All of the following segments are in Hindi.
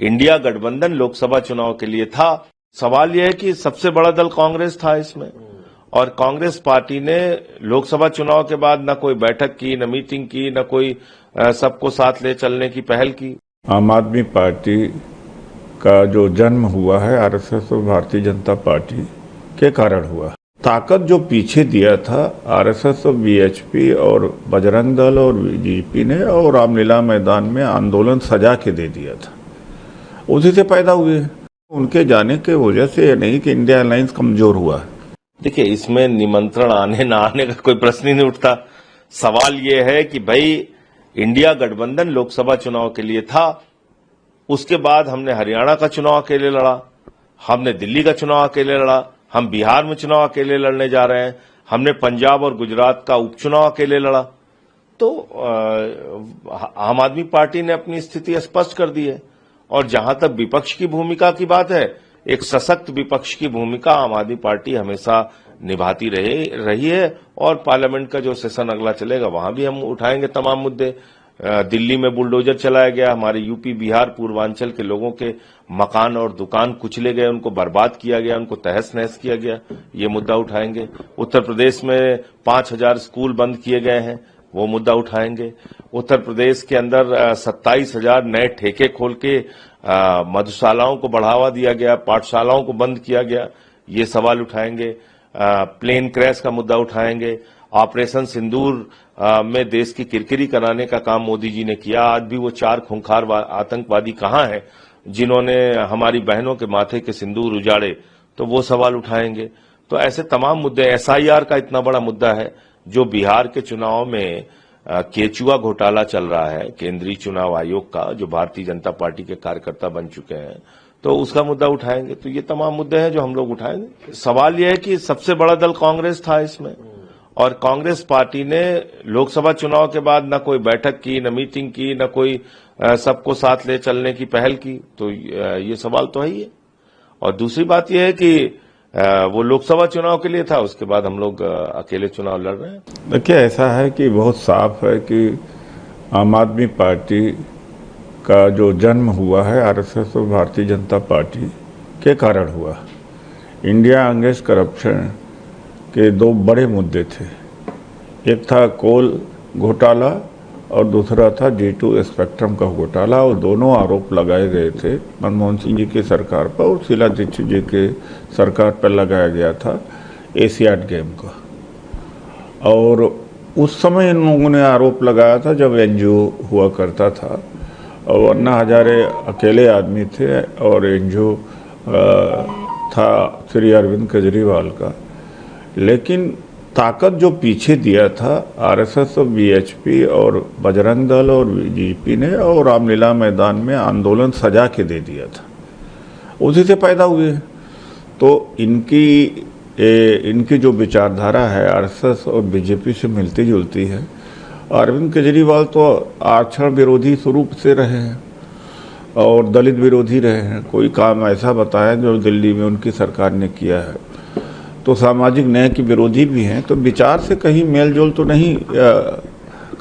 इंडिया गठबंधन लोकसभा चुनाव के लिए था। सवाल यह है कि सबसे बड़ा दल कांग्रेस था इसमें, और कांग्रेस पार्टी ने लोकसभा चुनाव के बाद न कोई बैठक की, न मीटिंग की, न कोई सबको साथ ले चलने की पहल की। आम आदमी पार्टी का जो जन्म हुआ है आरएसएस और भारतीय जनता पार्टी के कारण हुआ। ताकत जो पीछे दिया था आरएसएस और बीएचपी और बजरंग दल और बीजेपी ने, और रामलीला मैदान में आंदोलन सजा के दे दिया था, उसी से पैदा हुए। उनके जाने के वजह से यह नहीं कि इंडिया अलायंस कमजोर हुआ। देखिए, इसमें निमंत्रण आने ना आने का कोई प्रश्न ही नहीं उठता। सवाल यह है कि भाई इंडिया गठबंधन लोकसभा चुनाव के लिए था, उसके बाद हमने हरियाणा का चुनाव अकेले लड़ा, हमने दिल्ली का चुनाव अकेले लड़ा, हम बिहार में चुनाव अकेले लड़ने जा रहे हैं, हमने पंजाब और गुजरात का उपचुनाव अकेले लड़ा। तो आम आदमी पार्टी ने अपनी स्थिति स्पष्ट कर दी है। और जहां तक विपक्ष की भूमिका की बात है, एक सशक्त विपक्ष की भूमिका आम आदमी पार्टी हमेशा निभाती रही है, और पार्लियामेंट का जो सेशन अगला चलेगा वहां भी हम उठाएंगे तमाम मुद्दे। दिल्ली में बुलडोजर चलाया गया, हमारे यूपी बिहार पूर्वांचल के लोगों के मकान और दुकान कुचले गए, उनको बर्बाद किया गया, उनको तहस नहस किया गया, ये मुद्दा उठाएंगे। उत्तर प्रदेश में 5,000 स्कूल बंद किए गए हैं, वो मुद्दा उठाएंगे। उत्तर प्रदेश के अंदर 27,000 नए ठेके खोल के मधुशालाओं को बढ़ावा दिया गया, पाठशालाओं को बंद किया गया, ये सवाल उठाएंगे। प्लेन क्रैश का मुद्दा उठाएंगे। ऑपरेशन सिंदूर में देश की किरकिरी कराने का काम मोदी जी ने किया। आज भी वो 4 खूंखार आतंकवादी कहां हैं जिन्होंने हमारी बहनों के माथे के सिंदूर उजाड़े, तो वो सवाल उठाएंगे। तो ऐसे तमाम मुद्दे, एसआईआर का इतना बड़ा मुद्दा है जो बिहार के चुनाव में केचुआ घोटाला चल रहा है, केंद्रीय चुनाव आयोग का, जो भारतीय जनता पार्टी के कार्यकर्ता बन चुके हैं, तो उसका मुद्दा उठाएंगे। तो ये तमाम मुद्दे हैं जो हम लोग उठाएंगे। सवाल यह है कि सबसे बड़ा दल कांग्रेस था इसमें, और कांग्रेस पार्टी ने लोकसभा चुनाव के बाद न कोई बैठक की, न मीटिंग की, न कोई सबको साथ ले चलने की पहल की। तो ये सवाल तो है ही है। और दूसरी बात यह है कि वो लोकसभा चुनाव के लिए था, उसके बाद हम लोग अकेले चुनाव लड़ रहे हैं। देखिए, ऐसा है कि बहुत साफ है कि आम आदमी पार्टी का जो जन्म हुआ है आरएसएस और भारतीय जनता पार्टी के कारण हुआ। इंडिया अगेंस्ट करप्शन के 2 बड़े मुद्दे थे, एक था कोल घोटाला और दूसरा था G2 स्पेक्ट्रम का घोटाला, और दोनों आरोप लगाए गए थे मनमोहन सिंह जी की सरकार पर और शीला दीक्षित जी के सरकार पर लगाया गया था एशियाड गेम का। और उस समय इन लोगों ने आरोप लगाया था जब एनजीओ हुआ करता था, और अन्ना हजारे अकेले आदमी थे, और एनजीओ था श्री अरविंद केजरीवाल का। लेकिन ताकत जो पीछे दिया था आरएसएस और बीएचपी और बजरंग दल और बीजेपी ने, और रामलीला मैदान में आंदोलन सजा के दे दिया था, उसी से पैदा हुए। तो इनकी जो विचारधारा है आरएसएस और बीजेपी से मिलती जुलती है। अरविंद केजरीवाल तो आरक्षण विरोधी स्वरूप से रहे हैं और दलित विरोधी रहे हैं। कोई काम ऐसा बताया जो दिल्ली में उनकी सरकार ने किया है, तो सामाजिक न्याय के विरोधी भी हैं। तो विचार से कहीं मेलजोल तो नहीं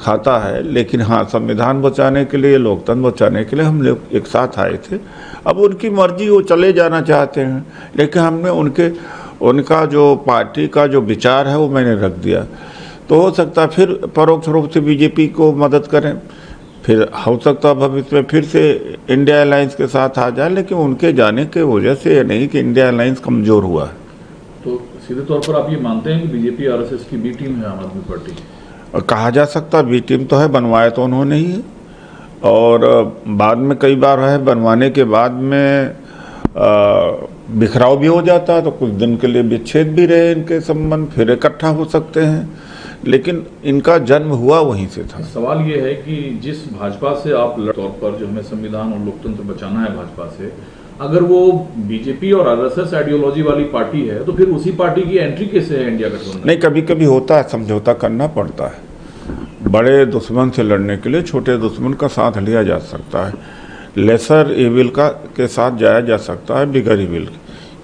खाता है, लेकिन हाँ, संविधान बचाने के लिए, लोकतंत्र बचाने के लिए हम लोग एक साथ आए थे। अब उनकी मर्जी, वो चले जाना चाहते हैं, लेकिन हमने उनका जो पार्टी का जो विचार है वो मैंने रख दिया। तो हो सकता है फिर परोक्ष रूप से बीजेपी को मदद करें, फिर हो सकता है भविष्य में फिर से इंडिया अलायंस के साथ आ जाए, लेकिन उनके जाने के वजह से ये नहीं कि इंडिया अलायंस कमजोर हुआ है। तो सीधे तौर पर आप ये मानते हैं कि बीजेपी आरएसएस की बी टीम है आम आदमी पार्टी? कहा जा सकता बी टीम तो है, बनवाया तो उन्होंने ही है, और बाद में कई बार है बनवाने के बाद में बिखराव भी हो जाता है, तो कुछ दिन के लिए विच्छेद भी रहे इनके संबंध, फिर इकट्ठा हो सकते हैं, लेकिन इनका जन्म हुआ वहीं से था। सवाल ये है कि जिस भाजपा से आप तौर पर जो हमें संविधान और लोकतंत्र बचाना है भाजपा से, अगर वो बीजेपी और आरएसएस आइडियोलॉजी वाली पार्टी है, तो फिर उसी पार्टी की एंट्री कैसे है इंडिया गठबंधन? नहीं, कभी कभी होता है, समझौता करना पड़ता है। बड़े दुश्मन से लड़ने के लिए छोटे दुश्मन का साथ लिया जा सकता है, लेसर एविल के साथ जाया जा सकता है बिगर एविल।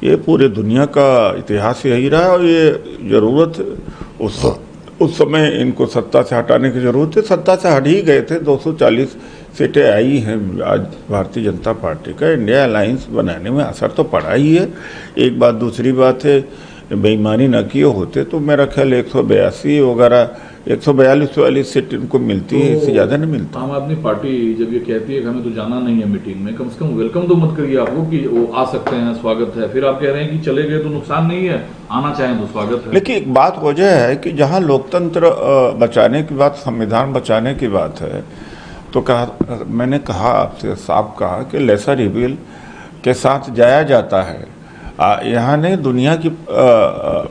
ये पूरे दुनिया का इतिहास यही रहा है, और ये जरूरत उस समय इनको सत्ता से हटाने की जरूरत है। सत्ता से हट ही गए थे 240 सीटें आई हैं आज भारतीय जनता पार्टी का, इंडिया अलायंस बनाने में असर तो पड़ा ही है। एक बात, दूसरी बात है बेईमानी न किए होते तो मेरा ख्याल 182 वगैरह 142 सीट इनको मिलती है, इससे ज्यादा नहीं मिलता। आम आदमी पार्टी जब ये कहती है कि हमें तो जाना नहीं है मीटिंग में, कम से कम वेलकम तो मत करिए आप लोग कि वो आ सकते हैं, स्वागत है। फिर आप कह रहे हैं कि चले गए तो नुकसान नहीं है, आना चाहें तो स्वागत है। लेकिन एक बात वजह है कि जहां लोकतंत्र बचाने की बात, संविधान बचाने की बात है, तो मैंने कहा आपसे, साफ कहा कि लेसर इविल के साथ जाया जाता है। यहाँ नहीं, दुनिया की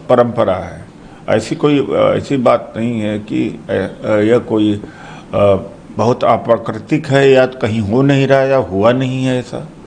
परंपरा है। ऐसी बात नहीं है कि यह कोई बहुत अप्राकृतिक है या कहीं हो नहीं रहा या हुआ नहीं है ऐसा।